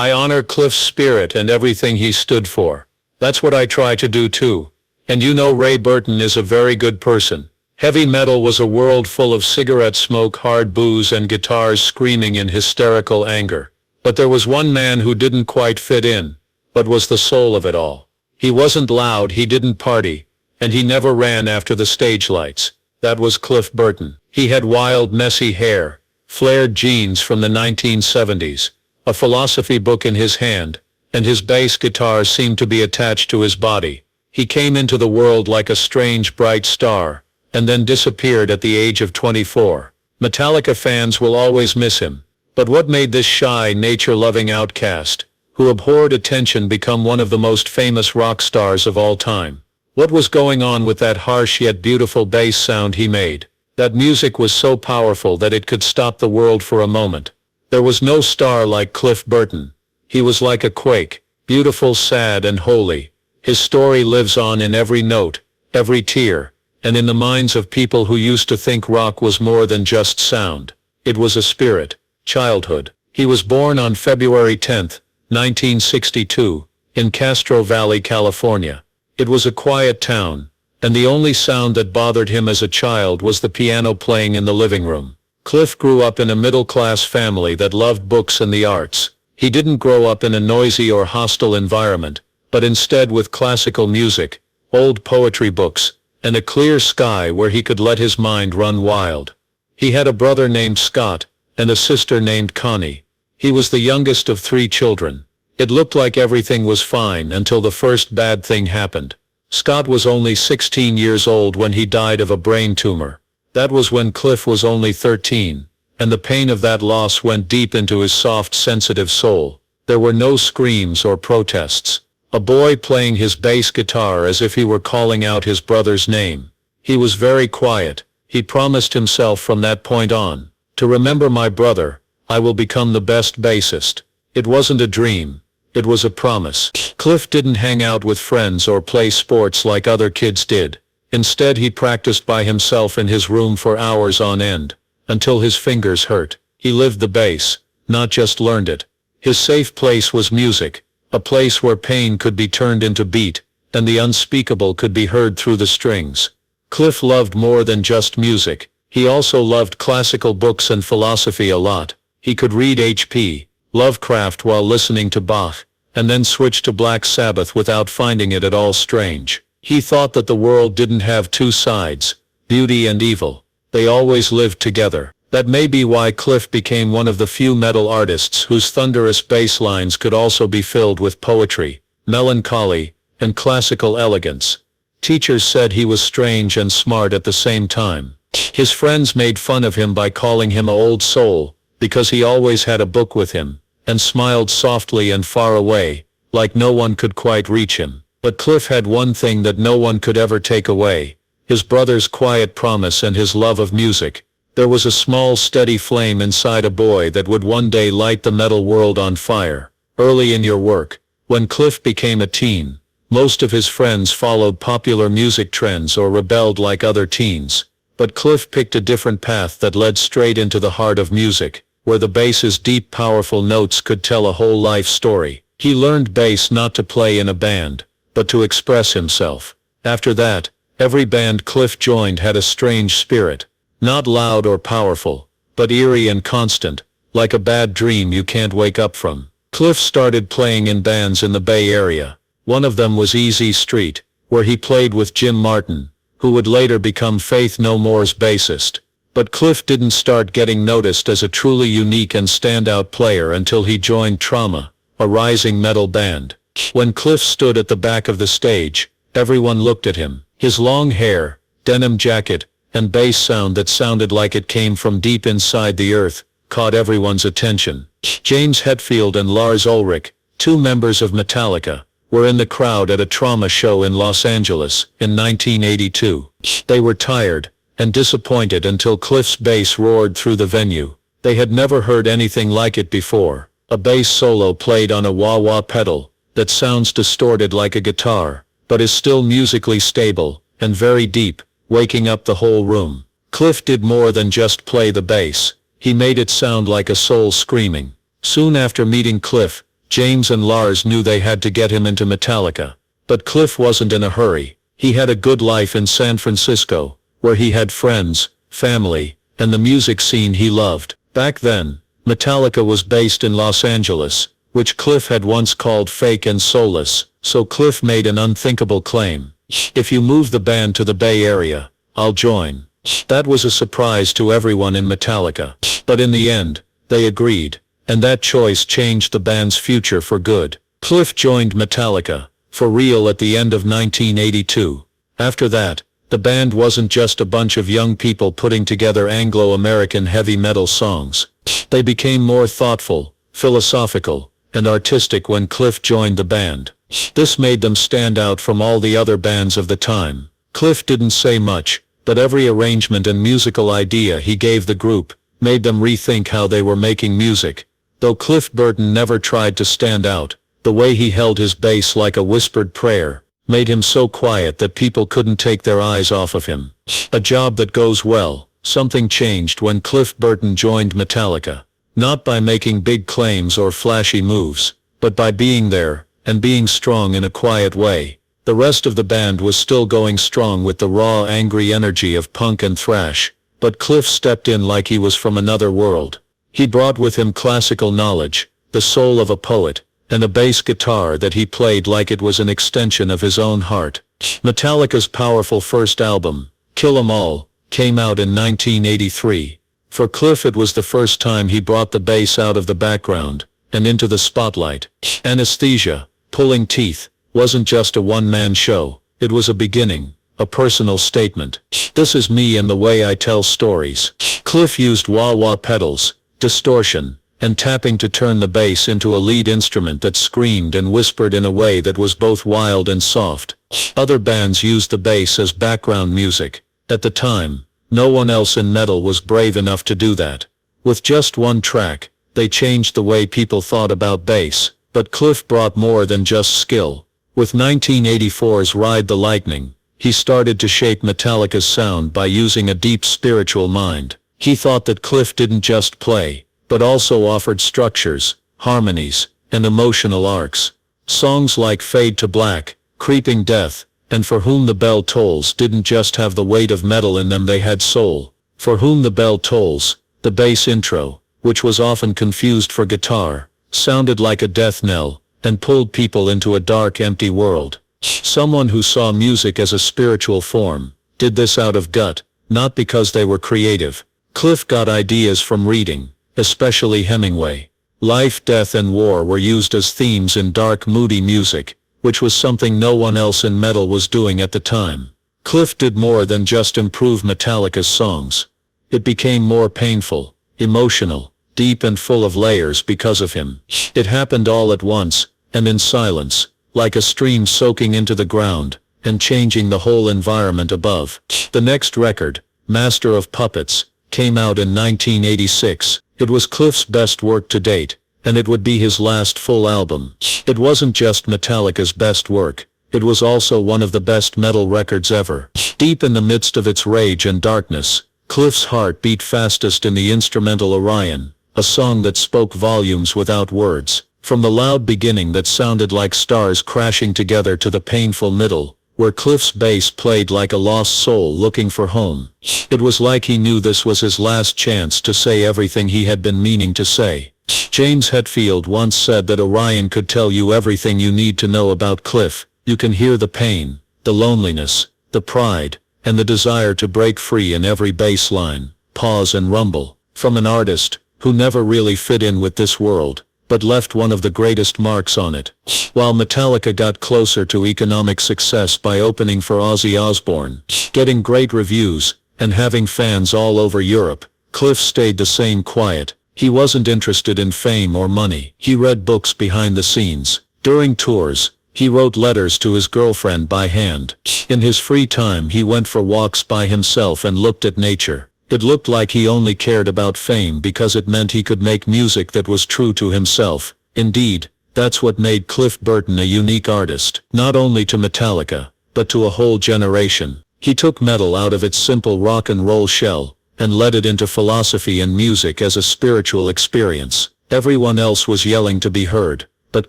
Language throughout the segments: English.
I honor Cliff's spirit and everything he stood for. That's what I try to do too. And you know Ray Burton is a very good person. Heavy metal was a world full of cigarette smoke, hard booze, and guitars screaming in hysterical anger. But there was one man who didn't quite fit in, but was the soul of it all. He wasn't loud, he didn't party, and he never ran after the stage lights. That was Cliff Burton. He had wild, messy hair, flared jeans from the 1970s, a philosophy book in his hand, and his bass guitar seemed to be attached to his body. He came into the world like a strange bright star, and then disappeared at the age of 24. Metallica fans will always miss him. But what made this shy, nature-loving outcast, who abhorred attention, become one of the most famous rock stars of all time? What was going on with that harsh yet beautiful bass sound he made? That music was so powerful that it could stop the world for a moment. There was no star like Cliff Burton. He was like a quake, beautiful, sad, and holy. His story lives on in every note, every tear, and in the minds of people who used to think rock was more than just sound. It was a spirit. Childhood. He was born on February 10, 1962, in Castro Valley, California. It was a quiet town, and the only sound that bothered him as a child was the piano playing in the living room. Cliff grew up in a middle-class family that loved books and the arts. He didn't grow up in a noisy or hostile environment, but instead with classical music, old poetry books, and a clear sky where he could let his mind run wild. He had a brother named Scott, and a sister named Connie. He was the youngest of 3 children. It looked like everything was fine until the first bad thing happened. Scott was only 16 years old when he died of a brain tumor. That was when Cliff was only 13, and the pain of that loss went deep into his soft, sensitive soul. There were no screams or protests. A boy playing his bass guitar as if he were calling out his brother's name. He was very quiet. He promised himself from that point on, to remember my brother, I will become the best bassist. It wasn't a dream. It was a promise. Cliff didn't hang out with friends or play sports like other kids did. Instead, he practiced by himself in his room for hours on end, until his fingers hurt. He lived the bass, not just learned it. His safe place was music, a place where pain could be turned into beat, and the unspeakable could be heard through the strings. Cliff loved more than just music. He also loved classical books and philosophy a lot. He could read H.P. Lovecraft while listening to Bach, and then switch to Black Sabbath without finding it at all strange. He thought that the world didn't have 2 sides, beauty and evil. They always lived together. That may be why Cliff became one of the few metal artists whose thunderous bass lines could also be filled with poetry, melancholy, and classical elegance. Teachers said he was strange and smart at the same time. His friends made fun of him by calling him an old soul, because he always had a book with him, and smiled softly and far away, like no one could quite reach him. But Cliff had one thing that no one could ever take away: his brother's quiet promise and his love of music. There was a small, steady flame inside a boy that would one day light the metal world on fire. Early in your work, when Cliff became a teen, most of his friends followed popular music trends or rebelled like other teens. But Cliff picked a different path that led straight into the heart of music, where the bass's deep, powerful notes could tell a whole life story. He learned bass not to play in a band, but to express himself. After that, every band Cliff joined had a strange spirit. Not loud or powerful, but eerie and constant, like a bad dream you can't wake up from. Cliff started playing in bands in the Bay Area. One of them was Easy Street, where he played with Jim Martin, who would later become Faith No More's bassist. But Cliff didn't start getting noticed as a truly unique and standout player until he joined Trauma, a rising metal band. When Cliff stood at the back of the stage, everyone looked at him. His long hair, denim jacket, and bass sound that sounded like it came from deep inside the earth caught everyone's attention. James Hetfield and Lars Ulrich, 2 members of Metallica, were in the crowd at a Trauma show in Los Angeles in 1982. They were tired and disappointed until Cliff's bass roared through the venue. They had never heard anything like it before. A bass solo played on a wah-wah pedal that sounds distorted like a guitar, but is still musically stable and very deep, waking up the whole room. Cliff did more than just play the bass. He made it sound like a soul screaming. Soon after meeting Cliff, James and Lars knew they had to get him into Metallica. But Cliff wasn't in a hurry. He had a good life in San Francisco, where he had friends, family, and the music scene he loved. Back then, Metallica was based in Los Angeles, which Cliff had once called fake and soulless, so Cliff made an unthinkable claim. "If you move the band to the Bay Area, I'll join." That was a surprise to everyone in Metallica. But in the end, they agreed, and that choice changed the band's future for good. Cliff joined Metallica, for real, at the end of 1982. After that, the band wasn't just a bunch of young people putting together Anglo-American heavy metal songs. They became more thoughtful, philosophical, and artistic when Cliff joined the band. This made them stand out from all the other bands of the time. Cliff didn't say much, but every arrangement and musical idea he gave the group made them rethink how they were making music. Though Cliff Burton never tried to stand out, the way he held his bass like a whispered prayer made him so quiet that people couldn't take their eyes off of him. A job that goes well. Something changed when Cliff Burton joined Metallica. Not by making big claims or flashy moves, but by being there, and being strong in a quiet way. The rest of the band was still going strong with the raw, angry energy of punk and thrash, but Cliff stepped in like he was from another world. He brought with him classical knowledge, the soul of a poet, and a bass guitar that he played like it was an extension of his own heart. Metallica's powerful first album, Kill 'Em All, came out in 1983. For Cliff, it was the first time he brought the bass out of the background and into the spotlight. Anesthesia, Pulling Teeth, wasn't just a one-man show. It was a beginning, a personal statement. "This is me and the way I tell stories." Cliff used wah-wah pedals, distortion, and tapping to turn the bass into a lead instrument that screamed and whispered in a way that was both wild and soft. Other bands used the bass as background music. At the time, no one else in metal was brave enough to do that. With just one track, they changed the way people thought about bass. But Cliff brought more than just skill. With 1984's Ride the Lightning, he started to shape Metallica's sound by using a deep spiritual mind. He thought that Cliff didn't just play, but also offered structures, harmonies, and emotional arcs. Songs like Fade to Black, Creeping Death, and For Whom the Bell Tolls didn't just have the weight of metal in them, they had soul. For Whom the Bell Tolls, the bass intro, which was often confused for guitar, sounded like a death knell, and pulled people into a dark, empty world. Someone who saw music as a spiritual form did this out of gut, not because they were creative. Cliff got ideas from reading, especially Hemingway. Life, death, and war were used as themes in dark, moody music, which was something no one else in metal was doing at the time. Cliff did more than just improve Metallica's songs. It became more painful, emotional, deep, and full of layers because of him. It happened all at once, and in silence, like a stream soaking into the ground, and changing the whole environment above. The next record, Master of Puppets, came out in 1986. It was Cliff's best work to date, and it would be his last full album. It wasn't just Metallica's best work, it was also one of the best metal records ever. Deep in the midst of its rage and darkness, Cliff's heart beat fastest in the instrumental Orion, a song that spoke volumes without words. From the loud beginning that sounded like stars crashing together to the painful middle, where Cliff's bass played like a lost soul looking for home. It was like he knew this was his last chance to say everything he had been meaning to say. James Hetfield once said that Orion could tell you everything you need to know about Cliff. You can hear the pain, the loneliness, the pride, and the desire to break free in every bass line, pause and rumble, from an artist who never really fit in with this world, but left one of the greatest marks on it. While Metallica got closer to economic success by opening for Ozzy Osbourne, getting great reviews, and having fans all over Europe, Cliff stayed the same, quiet. He wasn't interested in fame or money. He read books behind the scenes. During tours, he wrote letters to his girlfriend by hand. In his free time, he went for walks by himself and looked at nature. It looked like he only cared about fame because it meant he could make music that was true to himself. Indeed, that's what made Cliff Burton a unique artist, not only to Metallica, but to a whole generation. He took metal out of its simple rock and roll shell, and led it into philosophy and music as a spiritual experience. Everyone else was yelling to be heard, but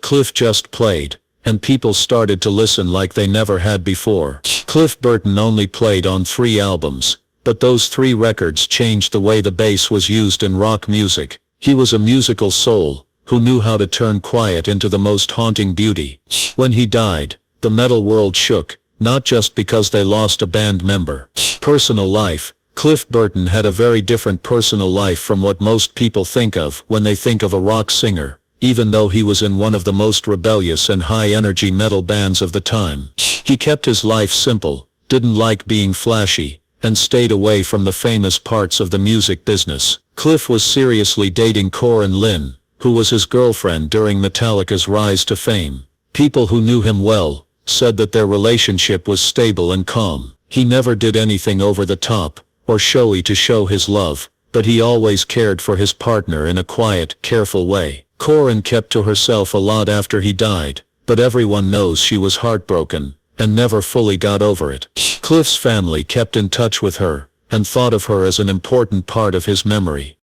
Cliff just played, and people started to listen like they never had before. Cliff Burton only played on 3 albums, but those 3 records changed the way the bass was used in rock music. He was a musical soul, who knew how to turn quiet into the most haunting beauty. When he died, the metal world shook, not just because they lost a band member. Personal life. Cliff Burton had a very different personal life from what most people think of when they think of a rock singer, even though he was in one of the most rebellious and high-energy metal bands of the time. He kept his life simple, didn't like being flashy, and stayed away from the famous parts of the music business. Cliff was seriously dating Corinne Lynn, who was his girlfriend during Metallica's rise to fame. People who knew him well said that their relationship was stable and calm. He never did anything over the top or showy to show his love, but he always cared for his partner in a quiet, careful way. Corinne kept to herself a lot after he died, but everyone knows she was heartbroken and never fully got over it. Cliff's family kept in touch with her and thought of her as an important part of his memory.